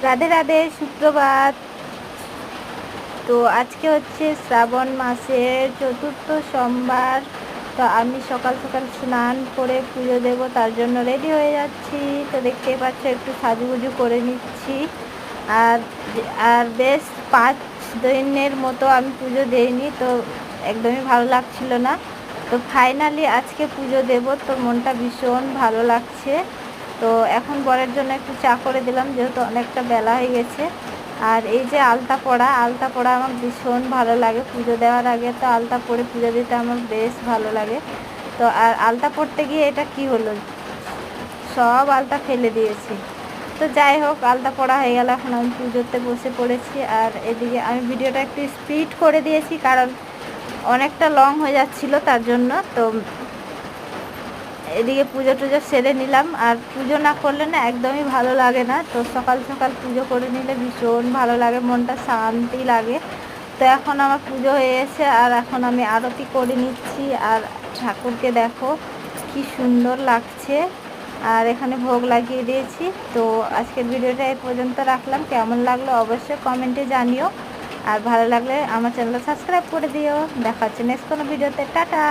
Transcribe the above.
রাধে রাধে, সুপ্রভাত। তো আজকে হচ্ছে শ্রাবণ মাসের চতুর্থ সোমবার। তো আমি সকাল সকাল স্নান করে পুজো দেব, তার জন্য রেডি হয়ে যাচ্ছি। তো দেখতেই পাচ্ছ একটু সাজুগুজু করে নিচ্ছি। আর আর বেশ 5 দিনের মতো আমি পুজো দেইনি, তো একদমই ভালো লাগছিল না। তো ফাইনালি আজকে পুজো দেব, তো মনটা ভীষণ ভালো লাগছে। তো এখন বরের জন্য একটু চা করে দিলাম, যেহেতু অনেকটা বেলা হয়ে গেছে। আর এই যে আলতা পড়া আমার ভীষণ ভালো লাগে। পুজো দেওয়ার আগে তো আলতা পরে পুজো দিতে আমার বেশ ভালো লাগে। তো আর আলতা পড়তে গিয়ে এটা কি হলো, সব আলতা ফেলে দিয়েছি। তো যাই হোক, আলতা পড়া হয়ে গেল, এখন আমি পুজোতে বসে পড়েছি। আর এদিকে আমি ভিডিওটা একটু স্পিড করে দিয়েছি, কারণ অনেকটা লং হয়ে যাচ্ছিলো, তার জন্য। তো এদিকে পুজো টুজো সেরে নিলাম। আর পুজো না করলে না একদমই ভালো লাগে না। তো সকাল সকাল পুজো করে নিলে ভীষণ ভালো লাগে, মনটা শান্তি লাগে। তো এখন আমার পুজো হয়ে গেছে, আর এখন আমি আরতি করে নিচ্ছি। আর ঠাকুরকে দেখো কি সুন্দর লাগছে। আর এখানে ভোগ লাগিয়ে দিয়েছি। তো আজকের ভিডিওটা এই পর্যন্ত রাখলাম। কেমন লাগলো অবশ্যই কমেন্টে জানিও। আর ভালো লাগলে আমার চ্যানেলটা সাবস্ক্রাইব করে দিও। দেখা হচ্ছে নেক্সট কোনো ভিডিওতে। টাটা।